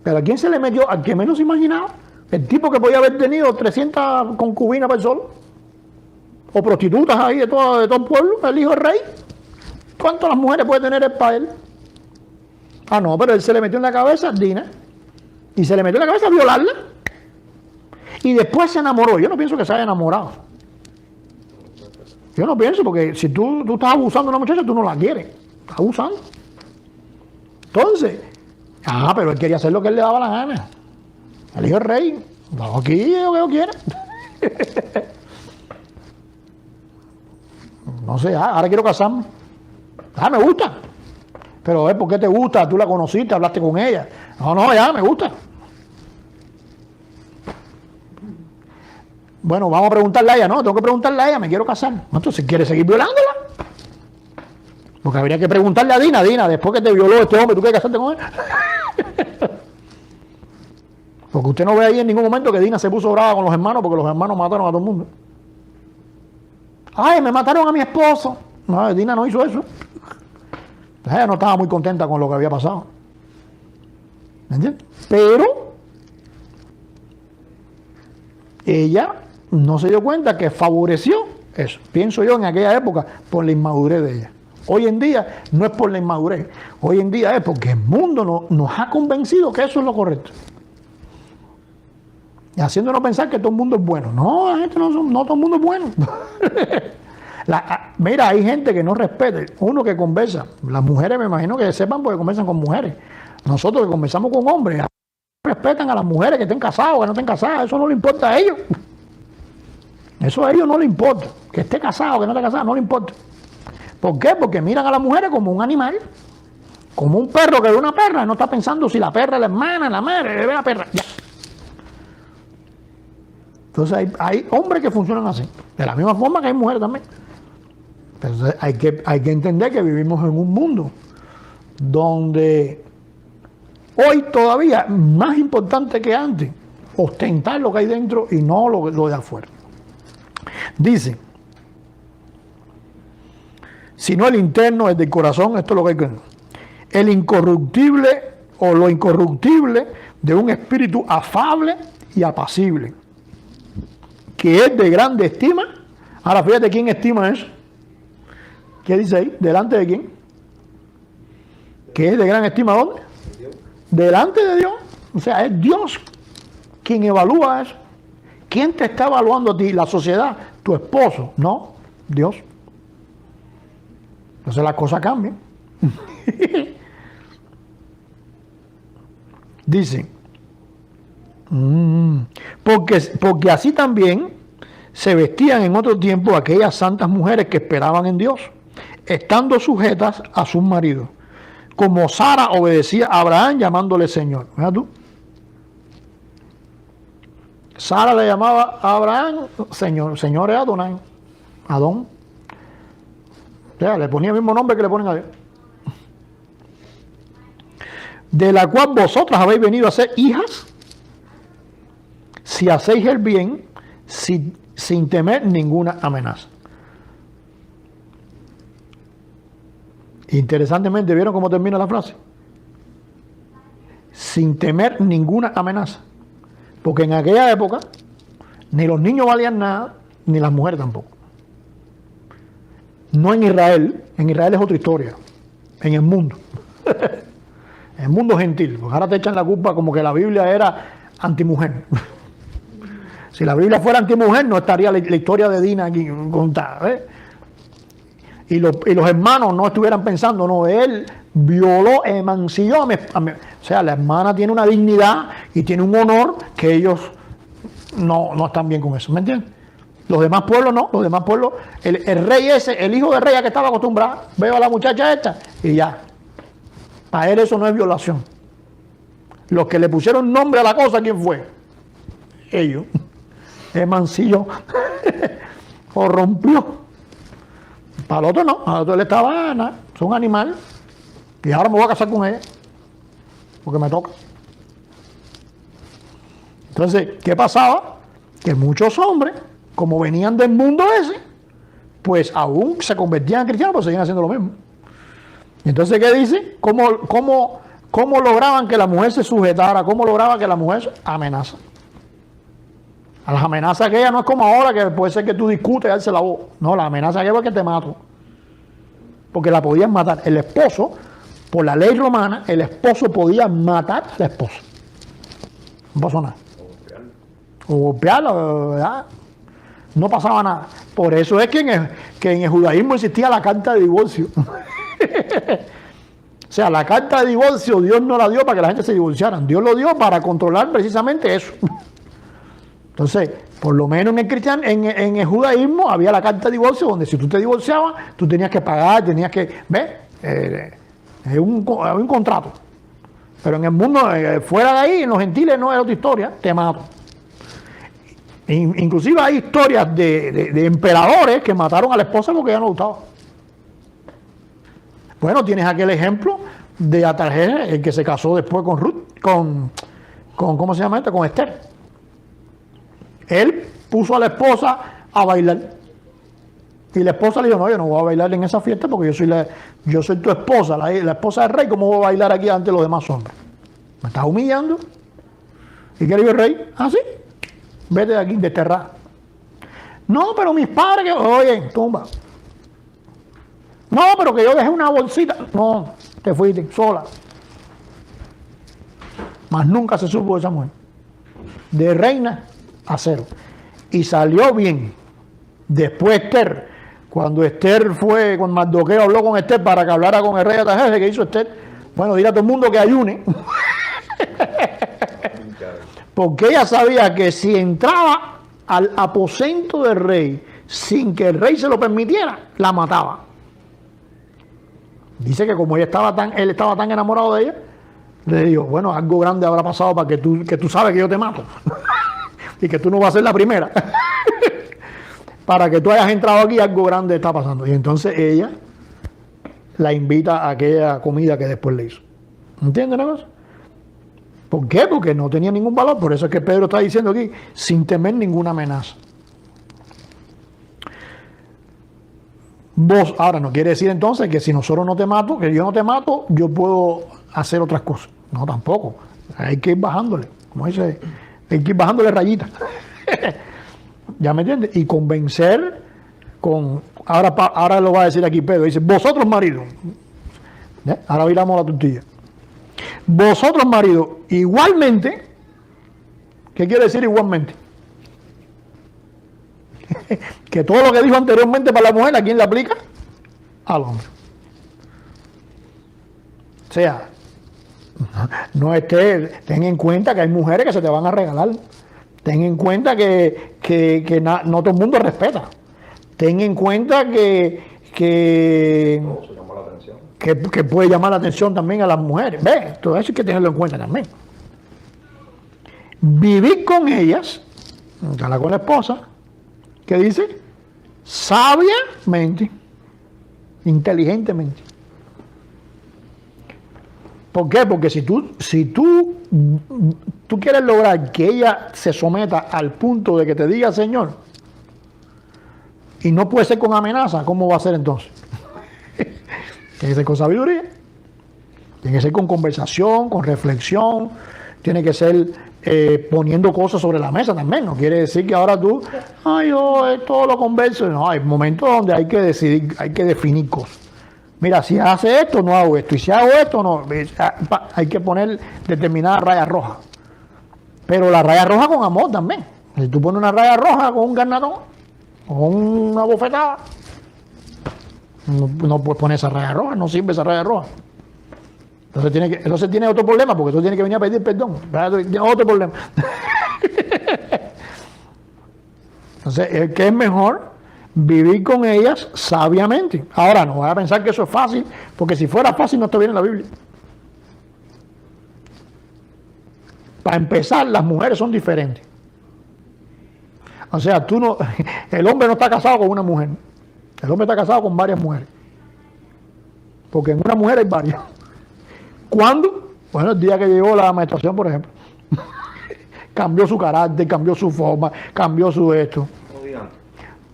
Pero ¿a quién se le metió? Al que menos imaginaba. El tipo que podía haber tenido 300 concubinas para el solo. O prostitutas ahí de todo el pueblo, el hijo del rey. ¿Cuántas las mujeres puede tener él para él? Ah, no, pero él se le metió en la cabeza a Dina. Y se le metió en la cabeza a violarla. Y después se enamoró. Yo no pienso que se haya enamorado. Yo no pienso, porque si tú estás abusando de una muchacha, tú no la quieres. Estás abusando. Entonces, pero él quería hacer lo que él le daba la gana. El hijo del rey. No, aquí lo que yo quiera. No sé, ahora quiero casarme. Me gusta. Pero ¿por qué te gusta? Tú la conociste, hablaste con ella. No, ya, me gusta. Bueno, vamos a preguntarle a ella. No, tengo que preguntarle a ella, me quiero casar. Entonces, ¿quieres seguir violándola? Porque habría que preguntarle a Dina, después que te violó este hombre, ¿tú quieres casarte con él? Porque usted no ve ahí en ningún momento que Dina se puso brava con los hermanos, porque los hermanos mataron a todo el mundo. Ay, me mataron a mi esposo. No, Dina no hizo eso. Ella no estaba muy contenta con lo que había pasado. ¿Me entiendes? Pero ella no se dio cuenta que favoreció eso. Pienso yo en aquella época por la inmadurez de ella. Hoy en día no es por la inmadurez. Hoy en día es porque el mundo nos ha convencido que eso es lo correcto. Y haciéndonos pensar que todo el mundo es bueno. No, la gente no todo el mundo es bueno. Mira, hay gente que no respeta. Uno que conversa. Las mujeres me imagino que sepan porque conversan con mujeres. Nosotros que conversamos con hombres, respetan a las mujeres que estén casadas o que no estén casadas. Eso no le importa a ellos. Eso a ellos no les importa. Que esté casado o que no esté casado, no le importa. ¿Por qué? Porque miran a las mujeres como un animal. Como un perro que ve una perra. No está pensando si la perra es la hermana, la madre, ve la perra. Ya. Entonces hay hombres que funcionan así. De la misma forma que hay mujeres también. Entonces hay que entender que vivimos en un mundo donde hoy todavía más importante que antes ostentar lo que hay dentro y no lo de afuera. Dice, sino el interno, el del corazón, esto es lo que hay que entender. El incorruptible o lo incorruptible de un espíritu afable y apacible, que es de grande estima. Ahora fíjate quién estima eso. ¿Qué dice ahí? ¿Delante de quién? ¿Que es de gran estima dónde? Delante de Dios. O sea, es Dios quien evalúa eso. ¿Quién te está evaluando a ti? ¿La sociedad? ¿Tu esposo? No, Dios. Entonces las cosas cambian. Dice, porque así también se vestían en otro tiempo aquellas santas mujeres que esperaban en Dios, estando sujetas a sus maridos, como Sara obedecía a Abraham llamándole Señor. ¿Ves tú? Sara le llamaba a Abraham Señor. Señor es Adonai. Adón. O sea, le ponía el mismo nombre que le ponen a Dios. De la cual vosotras habéis venido a ser hijas, si hacéis el bien, sin temer ninguna amenaza. Interesantemente, ¿vieron cómo termina la frase? Sin temer ninguna amenaza. Porque en aquella época, ni los niños valían nada, ni las mujeres tampoco. No en Israel es otra historia, en el mundo. En el mundo gentil, porque ahora te echan la culpa como que la Biblia era antimujer. Si la Biblia fuera antimujer, no estaría la historia de Dina aquí contada. y los hermanos no estuvieran pensando, no, él violó, mancilló o sea, la hermana tiene una dignidad y tiene un honor que ellos no están bien con eso, ¿me entiendes? Los demás pueblos no, los demás pueblos, el rey ese, el hijo del rey que estaba acostumbrado, veo a la muchacha esta y ya. Para él eso no es violación. Los que le pusieron nombre a la cosa, ¿quién fue? Ellos. El mancillo o rompió. Para el otro no, para el otro él estaba, nada, es un animal y ahora me voy a casar con ella porque me toca. Entonces, ¿qué pasaba? Que muchos hombres, como venían del mundo ese, pues aún se convertían en cristianos, pero seguían haciendo lo mismo. Entonces, ¿qué dice? ¿Cómo lograban que la mujer se sujetara? ¿Cómo lograban que la mujer amenaza? A las amenazas aquellas no es como ahora, que puede ser que tú discutes y alce la voz. No, la amenaza aquella es que te mato. Porque la podían matar. El esposo, por la ley romana, el esposo podía matar a la esposa. No pasó nada. O golpearla, ¿verdad? No pasaba nada. Por eso es que en el judaísmo existía la carta de divorcio. O sea, la carta de divorcio Dios no la dio para que la gente se divorciaran. Dios lo dio para controlar precisamente eso. Entonces, por lo menos en el judaísmo había la carta de divorcio donde si tú te divorciabas, tú tenías que pagar, tenías que... ¿Ves? Había un contrato. Pero en el mundo, fuera de ahí, en los gentiles no es otra historia, te mato. Inclusive hay historias de emperadores que mataron a la esposa porque ella no gustaba. Bueno, tienes aquel ejemplo de Atarjeres, el que se casó después con Ruth, con ¿cómo se llama esto? Con Esther. Él puso a la esposa a bailar. Y la esposa le dijo, no, yo no voy a bailar en esa fiesta porque yo soy tu esposa, la esposa del rey, ¿cómo voy a bailar aquí ante los demás hombres? ¿Me estás humillando? ¿Y qué le dijo el rey? Ah, sí, vete de aquí, desterrada. No, pero mis padres, oye, tumba. No, pero que yo dejé una bolsita. No, te fuiste sola. Más nunca se supo de esa mujer. De reina a cero. Y salió bien. Después Esther, cuando Mardoqueo habló con Esther para que hablara con el rey Atajeres, ¿qué hizo Esther? Bueno, dile a todo el mundo que ayune. Porque ella sabía que si entraba al aposento del rey sin que el rey se lo permitiera, la mataba. Dice que como él estaba tan enamorado de ella, le dijo, bueno, algo grande habrá pasado para que tú sabes que yo te mato. Y que tú no vas a ser la primera. Para que tú hayas entrado aquí, algo grande está pasando. Y entonces ella la invita a aquella comida que después le hizo. ¿Entiendes la cosa? ¿Por qué? Porque no tenía ningún valor. Por eso es que Pedro está diciendo aquí, sin temer ninguna amenaza. Vos, ahora no quiere decir entonces que si nosotros no te mato, que yo no te mato, yo puedo hacer otras cosas. No, tampoco. Hay que ir bajándole. Como dice, hay que ir bajándole rayitas. ¿Ya me entiendes? Y convencer con... Ahora lo va a decir aquí Pedro. Dice, vosotros maridos. Ahora viramos la tortilla. Vosotros maridos, igualmente. ¿Qué quiere decir igualmente? Que todo lo que dijo anteriormente para la mujer, ¿a quién le aplica? Al hombre. O sea, no es que ten en cuenta que hay mujeres que se te van a regalar. Ten en cuenta que no todo el mundo respeta. Ten en cuenta que puede llamar la atención también a las mujeres. ¿Ves? Todo eso hay que tenerlo en cuenta también. Vivir con ellas, con la esposa, ¿qué dice? Sabiamente, inteligentemente. ¿Por qué? Porque si tú quieres lograr que ella se someta al punto de que te diga Señor, y no puede ser con amenaza, ¿cómo va a ser entonces? Tiene que ser con sabiduría, tiene que ser con conversación, con reflexión, tiene que ser poniendo cosas sobre la mesa también. No quiere decir que ahora tú, yo todo lo converso. No, hay momentos donde hay que decidir, hay que definir cosas. Mira, si hace esto, no hago esto. Y si hago esto, no. Hay que poner determinadas rayas rojas. Pero la raya roja con amor también. Si tú pones una raya roja con un garnatón, o con una bofetada, No puedes poner esa raya roja, no sirve esa raya roja. Entonces tiene otro problema, porque tú tienes que venir a pedir perdón. Tiene otro problema. Entonces, ¿qué es mejor? Vivir con ellas sabiamente. Ahora, no vas a pensar que eso es fácil, porque si fuera fácil no estuviera en la Biblia. Para empezar, las mujeres son diferentes. O sea, el hombre no está casado con una mujer. El hombre está casado con varias mujeres. Porque en una mujer hay varias. ¿Cuándo? Bueno, el día que llegó la menstruación, por ejemplo. Cambió su carácter, cambió su forma, cambió su esto.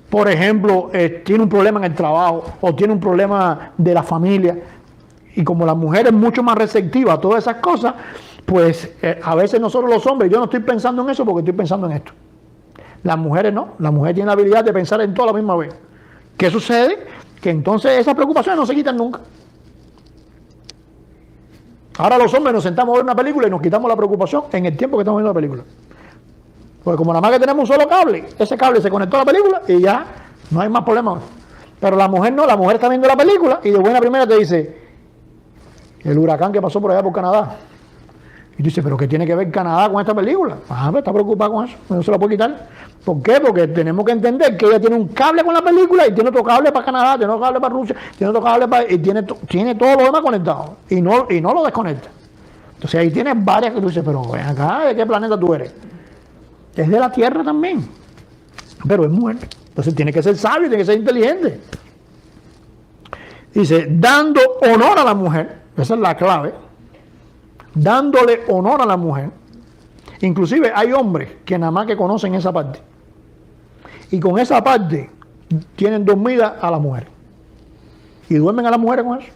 Por ejemplo, tiene un problema en el trabajo o tiene un problema de la familia. Y como la mujer es mucho más receptiva a todas esas cosas, pues a veces nosotros los hombres, yo no estoy pensando en eso porque estoy pensando en esto. Las mujeres no, la mujer tiene la habilidad de pensar en todo a la misma vez. ¿Qué sucede? Que entonces esas preocupaciones no se quitan nunca. Ahora los hombres nos sentamos a ver una película y nos quitamos la preocupación en el tiempo que estamos viendo la película. Porque como nada más que tenemos un solo cable, ese cable se conectó a la película y ya no hay más problemas. Pero la mujer no, la mujer está viendo la película y de buena primera te dice, el huracán que pasó por allá por Canadá. Y tú dices, ¿pero qué tiene que ver Canadá con esta película? Ah, pues está preocupada con eso, no se la puede quitar. ¿Por qué? Porque tenemos que entender que ella tiene un cable con la película y tiene otro cable para Canadá, tiene otro cable para Rusia, tiene otro cable para... y tiene todo lo demás conectado y no lo desconecta. Entonces ahí tienes varias que tú dices, pero ven acá, ¿de qué planeta tú eres? Es de la Tierra también, pero es mujer. Entonces tiene que ser sabio, tiene que ser inteligente. Dice, dando honor a la mujer, esa es la clave, dándole honor a la mujer. Inclusive hay hombres que nada más que conocen esa parte. Y con esa parte tienen dormida a la mujer. Y duermen a las mujeres con eso.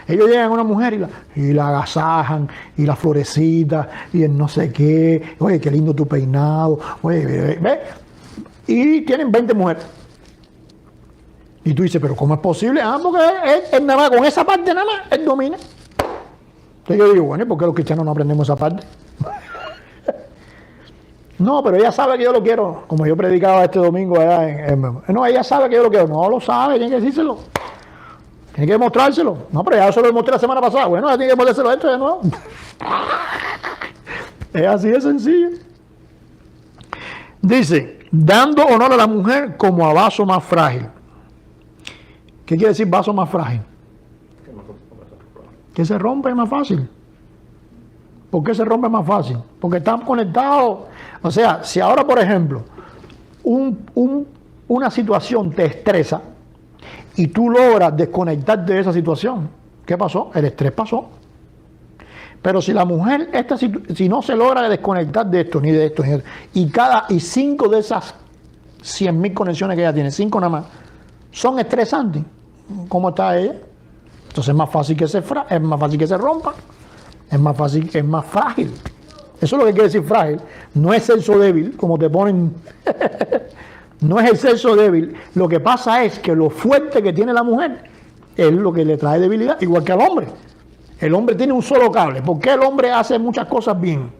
Ellos llegan a una mujer y la agasajan, y la florecita, y el no sé qué. Oye, qué lindo tu peinado. Oye, ve. Y tienen 20 mujeres. Y tú dices, pero ¿cómo es posible? Porque él nada más, con esa parte nada más, él domina. Entonces yo digo, bueno, ¿y por qué los cristianos no aprendemos esa parte? No, pero ella sabe que yo lo quiero. Como yo predicaba este domingo allá no, ella sabe que yo lo quiero. No lo sabe, tiene que decírselo. Tiene que demostrárselo. No, pero ya eso lo demostré la semana pasada. Bueno, ya tiene que demostrárselo esto de nuevo. Es así de sencillo. Dice, dando honor a la mujer como a vaso más frágil. ¿Qué quiere decir vaso más frágil? Que se rompe más fácil. ¿Por qué se rompe más fácil? Porque están conectados. O sea, si ahora, por ejemplo, una situación te estresa y tú logras desconectarte de esa situación, ¿qué pasó? El estrés pasó. Pero si la mujer, si no se logra desconectar de esto, ni de esto, y 5 de esas 100.000 conexiones que ella tiene, 5 nada más, son estresantes, ¿cómo está ella? Entonces es más fácil que se rompa, es más frágil. Eso es lo que quiere decir frágil. No es sexo débil, como te ponen. No es el sexo débil. Lo que pasa es que lo fuerte que tiene la mujer es lo que le trae debilidad, igual que al hombre. El hombre tiene un solo cable. ¿Por qué el hombre hace muchas cosas bien?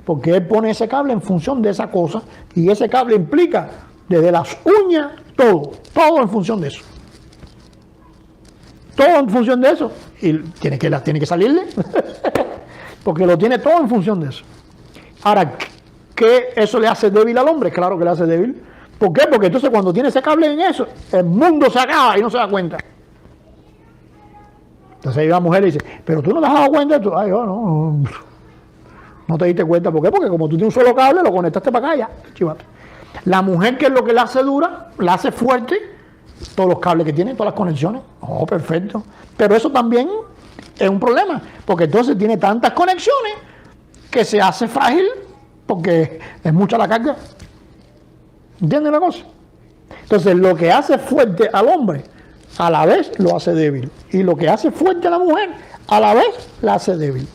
Porque él pone ese cable en función de esa cosa y ese cable implica desde las uñas, todo en función de eso. Todo en función de eso. Y tiene que salirle. Porque lo tiene todo en función de eso. Ahora, ¿qué eso le hace débil al hombre? Claro que le hace débil. ¿Por qué? Porque entonces cuando tiene ese cable en eso, el mundo se acaba y no se da cuenta. Entonces ahí la mujer le dice, pero tú no te has dado cuenta de esto. Ay, yo no te diste cuenta. ¿Por qué? Porque como tú tienes un solo cable, lo conectaste para acá, ya, chivate. La mujer, que es lo que la hace dura, la hace fuerte, todos los cables que tiene, todas las conexiones. Oh, perfecto. Pero eso también es un problema, porque entonces tiene tantas conexiones que se hace frágil porque es mucha la carga. ¿Entienden la cosa? Entonces lo que hace fuerte al hombre, a la vez lo hace débil. Y lo que hace fuerte a la mujer, a la vez la hace débil.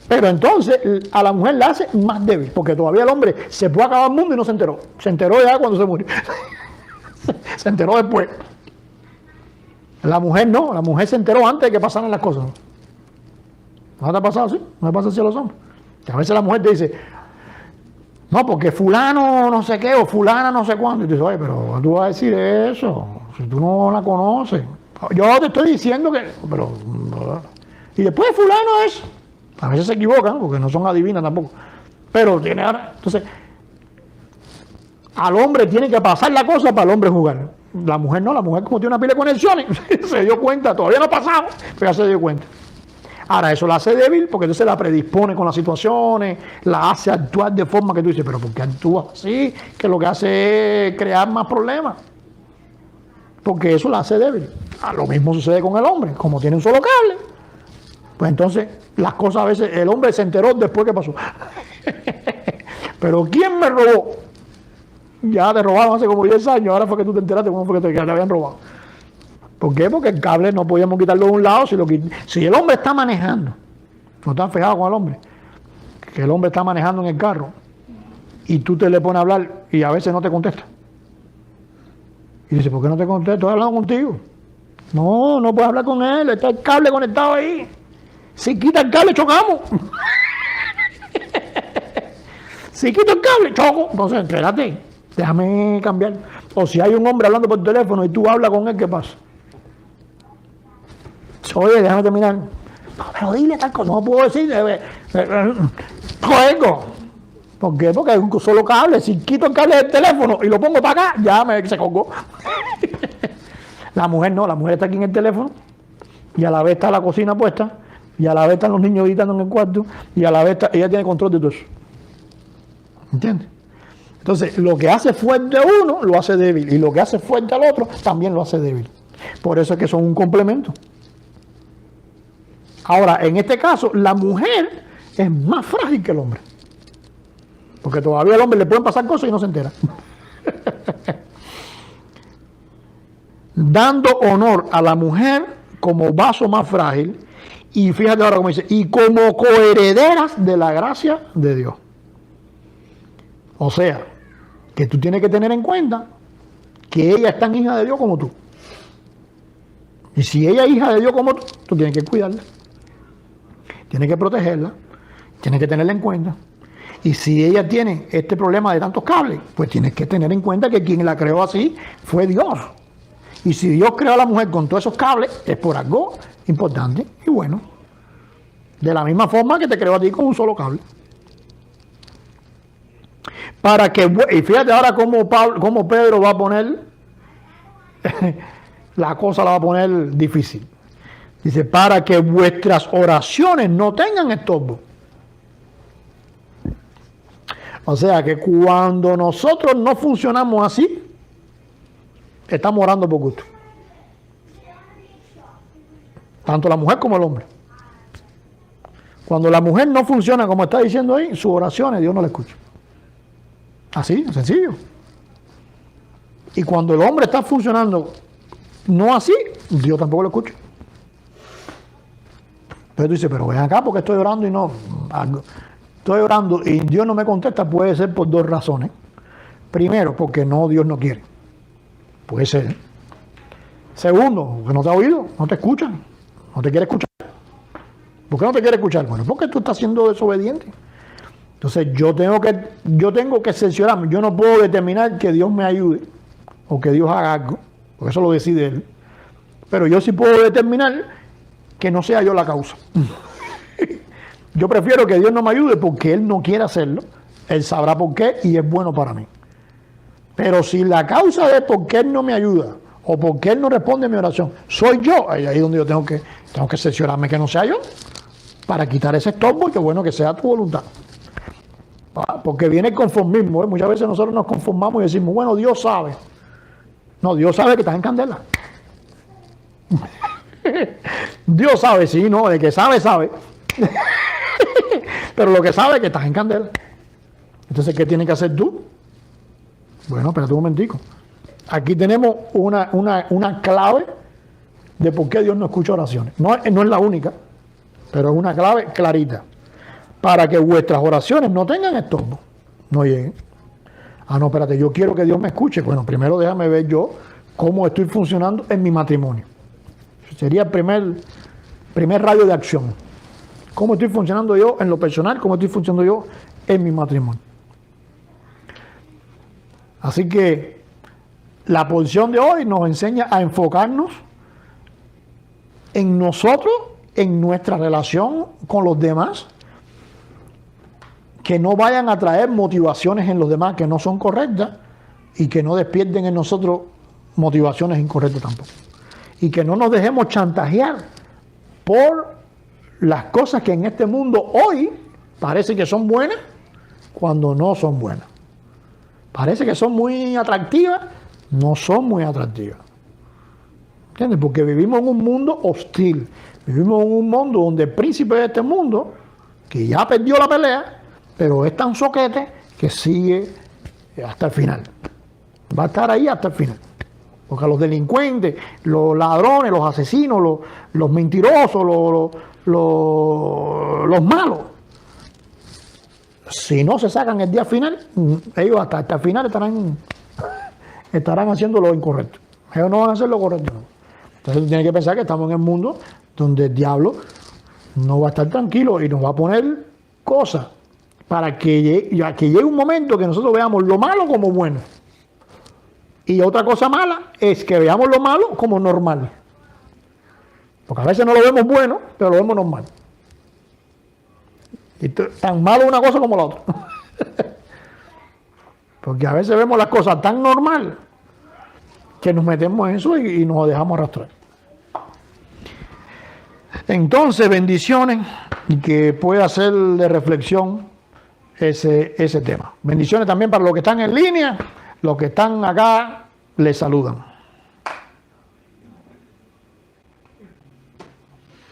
Pero entonces a la mujer la hace más débil, porque todavía el hombre se puede acabar el mundo y no se enteró. Se enteró ya cuando se murió. Se enteró después. La mujer no, la mujer se enteró antes de que pasaran las cosas. ¿No te ha pasado así? ¿No te pasa así a los hombres? Que a veces la mujer te dice, no, porque fulano no sé qué, o fulana no sé cuándo. Y tú dices, oye, pero tú vas a decir eso. Si tú no la conoces. Yo te estoy diciendo que... Pero, y después fulano es... A veces se equivocan, porque no son adivinas tampoco. Pero tiene... Entonces, al hombre tiene que pasar la cosa para el hombre jugar. La mujer no, la mujer como tiene una pila de conexiones, se dio cuenta, todavía no ha pasado, pero ya se dio cuenta. Ahora, eso la hace débil porque entonces la predispone con las situaciones, la hace actuar de forma que tú dices, pero ¿por qué actúa así? Que lo que hace es crear más problemas. Porque eso la hace débil. Lo mismo sucede con el hombre, como tiene un solo cable. Pues entonces, las cosas a veces, el hombre se enteró después que pasó. Pero ¿quién me robó? Ya te robaron hace como 10 años, ahora fue que tú te enteraste cómo fue que te habían robado. ¿Por qué? Porque el cable no podíamos quitarlo de un lado. Si el hombre está manejando, ¿no están fijados con el hombre? Que el hombre está manejando en el carro y tú te le pones a hablar y a veces no te contesta. Y dice, ¿por qué no te contesto? Estoy hablando contigo. No, no puedes hablar con él, está el cable conectado ahí. Si quita el cable, chocamos. Si quito el cable, choco. Entonces, espérate, déjame cambiar. O si hay un hombre hablando por teléfono y tú hablas con él, ¿qué pasa? Oye, déjame terminar. No, pero dile tal cosa, no puedo decir. Juego. ¿Por qué? Porque hay un solo cable. Si quito el cable del teléfono y lo pongo para acá, ya se colgó. La mujer no, la mujer está aquí en el teléfono y a la vez está la cocina puesta y a la vez están los niños gritando en el cuarto y a la vez ella tiene control de todo eso. ¿Entiendes? Entonces, lo que hace fuerte a uno, lo hace débil. Y lo que hace fuerte al otro, también lo hace débil. Por eso es que son un complemento. Ahora, en este caso, la mujer es más frágil que el hombre. Porque todavía al hombre le pueden pasar cosas y no se entera. Dando honor a la mujer como vaso más frágil. Y fíjate ahora cómo dice, y como coherederas de la gracia de Dios. O sea, que tú tienes que tener en cuenta que ella es tan hija de Dios como tú. Y si ella es hija de Dios como tú tienes que cuidarla. Tienes que protegerla. Tienes que tenerla en cuenta. Y si ella tiene este problema de tantos cables, pues tienes que tener en cuenta que quien la creó así fue Dios. Y si Dios creó a la mujer con todos esos cables, es por algo importante y bueno. De la misma forma que te creó a ti con un solo cable. Para que, y fíjate ahora cómo Pedro va a poner, la cosa la va a poner difícil. Dice, para que vuestras oraciones no tengan estorbo. O sea que cuando nosotros no funcionamos así, estamos orando por gusto. Tanto la mujer como el hombre. Cuando la mujer no funciona como está diciendo ahí, sus oraciones Dios no la escucha. Así, sencillo. Y cuando el hombre está funcionando no así, Dios tampoco lo escucha. Entonces tú dices, pero ven acá porque estoy orando y no... Estoy orando y Dios no me contesta, puede ser por dos razones. Primero, porque Dios no quiere. Puede ser. Segundo, porque no te ha oído, no te escucha, no te quiere escuchar. ¿Por qué no te quiere escuchar? Bueno, porque tú estás siendo desobediente. Entonces yo tengo que cerciorarme. Yo no puedo determinar que Dios me ayude o que Dios haga algo, porque eso lo decide Él. Pero yo sí puedo determinar que no sea yo la causa. Yo prefiero que Dios no me ayude porque Él no quiere hacerlo. Él sabrá por qué y es bueno para mí. Pero si la causa es porque Él no me ayuda o porque Él no responde a mi oración, soy yo, ahí es donde yo tengo que cerciorarme que no sea yo, para quitar ese estorbo y que bueno que sea tu voluntad. Porque viene el conformismo, ¿eh? Muchas veces nosotros nos conformamos y decimos, bueno, Dios sabe. No, Dios sabe que estás en candela. Dios sabe, sí, no, de que sabe, sabe. Pero lo que sabe es que estás en candela. Entonces, ¿qué tienes que hacer tú? Bueno, espérate un momentico. Aquí tenemos una clave de por qué Dios no escucha oraciones. No es la única, pero es una clave clarita. Para que vuestras oraciones no tengan estorbo, no lleguen. Ah, no, espérate, yo quiero que Dios me escuche. Bueno, primero déjame ver yo cómo estoy funcionando en mi matrimonio. Sería el primer radio de acción. ¿Cómo estoy funcionando yo en lo personal? ¿Cómo estoy funcionando yo en mi matrimonio? Así que la porción de hoy nos enseña a enfocarnos en nosotros, en nuestra relación con los demás, que no vayan a traer motivaciones en los demás que no son correctas y que no despierten en nosotros motivaciones incorrectas tampoco. Y que no nos dejemos chantajear por las cosas que en este mundo hoy parece que son buenas cuando no son buenas. Parece que son muy atractivas, no son muy atractivas. ¿Entiendes? Porque vivimos en un mundo hostil. Vivimos en un mundo donde el príncipe de este mundo, que ya perdió la pelea, pero es tan soquete que sigue hasta el final. Va a estar ahí hasta el final. Porque los delincuentes, los ladrones, los asesinos, los mentirosos, los malos, si no se sacan el día final, ellos hasta el final estarán haciendo lo incorrecto. Ellos no van a hacer lo correcto. Entonces tú tienes que pensar que estamos en el mundo donde el diablo no va a estar tranquilo y nos va a poner cosas para que llegue un momento que nosotros veamos lo malo como bueno. Y otra cosa mala es que veamos lo malo como normal. Porque a veces no lo vemos bueno, pero lo vemos normal. Y tan malo una cosa como la otra. Porque a veces vemos las cosas tan normal que nos metemos en eso y nos dejamos arrastrar. Entonces, bendiciones, y que pueda ser de reflexión ese tema. Bendiciones también para los que están en línea, los que están acá, les saludan.